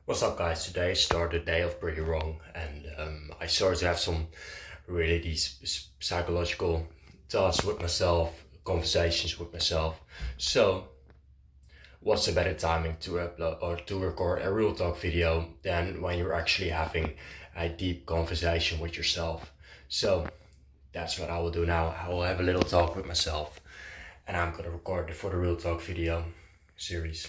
What's up, guys? Today started the day off pretty wrong, and I started to have some really these psychological thoughts with myself, conversations with myself. So, what's a better timing to upload or to record a real talk video than when you're actually having a deep conversation with yourself? So, that's what I will do now. I will have a little talk with myself, and I'm gonna record it for the real talk video series.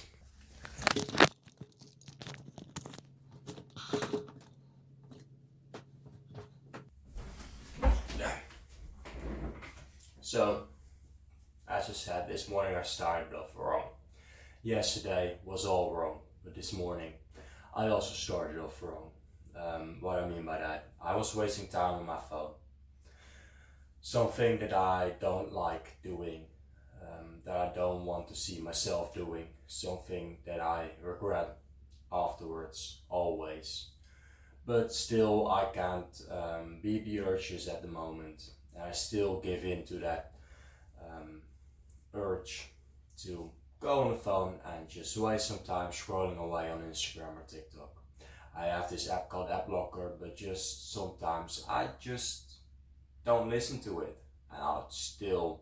So, as I said, this morning I started off wrong. Yesterday was all wrong, but this morning I also started off wrong. What I mean by that, I was wasting time on my phone. Something that I don't like doing, that I don't want to see myself doing, something that I regret afterwards, always. But still, I can't beat the urges at the moment, and I still give in to that um, urge to go on the phone and just waste some time scrolling away on Instagram or TikTok. I have this app called App Blocker, but just sometimes I just don't listen to it and I'll still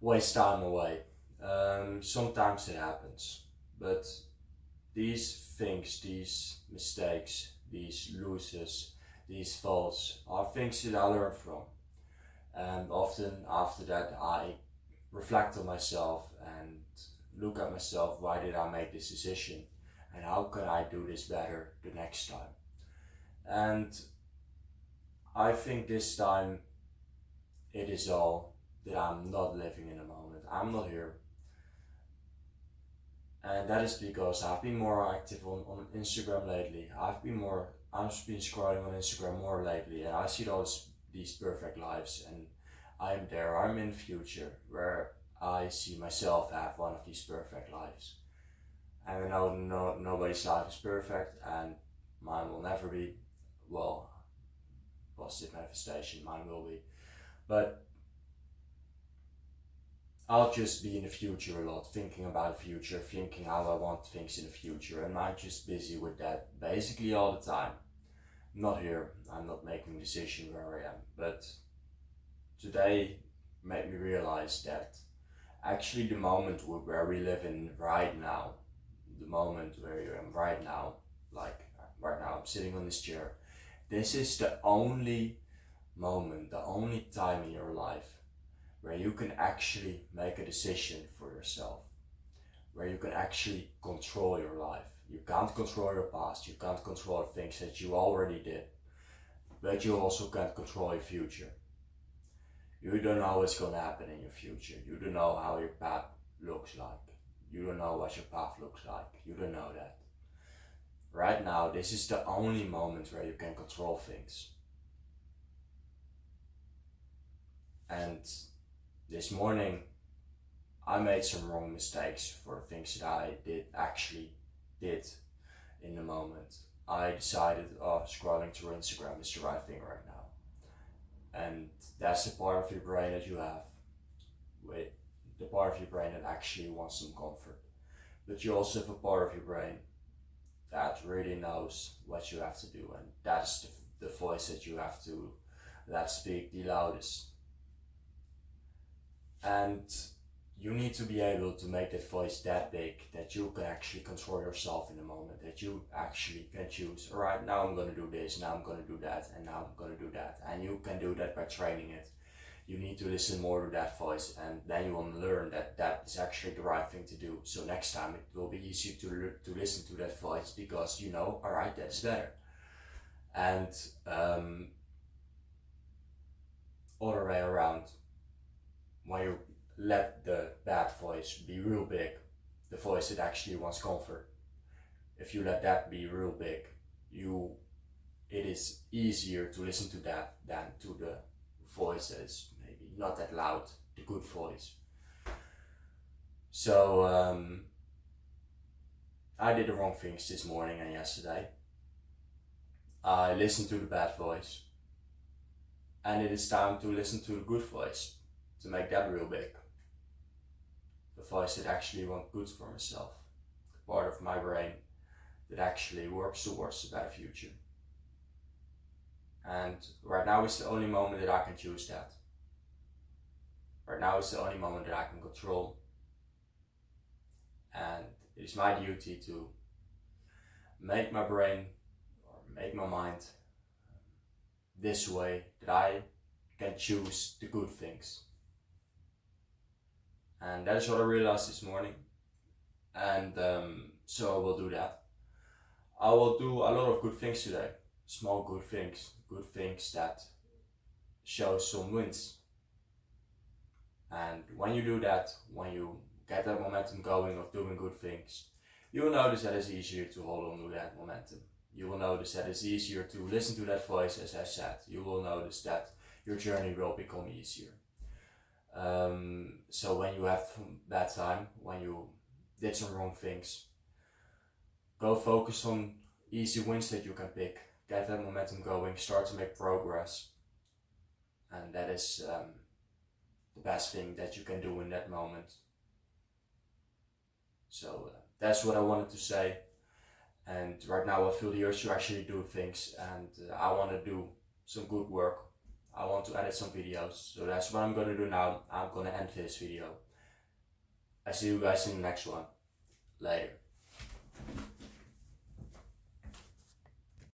waste time away. Sometimes it happens, but these things, these mistakes, these losses, these faults are things that I learn from. And often after that, I reflect on myself and look at myself. Why did I make this decision? And how can I do this better the next time? And I think this time it is all that I'm not living in the moment. I'm not here. And that is because I've been more active on Instagram lately. I've been scrolling on Instagram more lately, and I see these perfect lives, and I'm there. I'm in the future where I see myself have one of these perfect lives. And I know nobody's life is perfect, and mine will never be. Well, positive manifestation, mine will be. But I'll just be in the future a lot, thinking about the future, thinking how I want things in the future, and I'm just busy with that basically all the time. I'm not here, I'm not making a decision where I am, but today made me realize that actually the moment where we live in right now, the moment where I am right now, like right now I'm sitting on this chair, this is the only moment, the only time in your life where you can actually make a decision for yourself, where you can actually control your life. You can't control your past, you can't control things that you already did, but you also can't control your future. You don't know what's gonna happen in your future. You don't know how your path looks like. You don't know what your path looks like. You don't know that. Right now, this is the only moment where you can control things. And this morning, I made some wrong mistakes for things that I did in the moment. I decided, oh, scrolling through Instagram is the right thing right now. And that's the part of your brain that you have, with the part of your brain that actually wants some comfort. But you also have a part of your brain that really knows what you have to do, and that's the voice that you have to let speak the loudest. And you need to be able to make that voice that big that you can actually control yourself in the moment, that you actually can choose, all right, now I'm going to do this, now I'm going to do that, and now I'm going to do that. And you can do that by training it. You need to listen more to that voice, and then you will learn that that is actually the right thing to do. So next time it will be easier to listen to that voice, because you know, all right, that's better. And other way around, when you let the bad voice be real big, the voice that actually wants comfort, if you let that be real big, you it is easier to listen to that than to the voice that is maybe not that loud, the good voice. So I did the wrong things this morning and yesterday. I listened to the bad voice, and it is time to listen to the good voice, to make that real big. The voice that actually wants good for myself, the part of my brain that actually works towards a better future. And right now is the only moment that I can choose that. Right now is the only moment that I can control. And it is my duty to make my brain or make my mind this way that I can choose the good things. And that is what I realized this morning. And so I will do that. I will do a lot of good things today. Small good things that show some wins. And when you do that, when you get that momentum going of doing good things, you will notice that it's easier to hold on to that momentum. You will notice that it's easier to listen to that voice, as I said. You will notice that your journey will become easier. So when you have bad time, when you did some wrong things, go focus on easy wins that you can pick. Get that momentum going, start to make progress. And that is the best thing that you can do in that moment. So that's what I wanted to say. And right now I feel the urge to actually do things, and I want to do some good work. I want to edit some videos. So that's what I'm going to do now. I'm going to end this video. I see you guys in the next one. Later.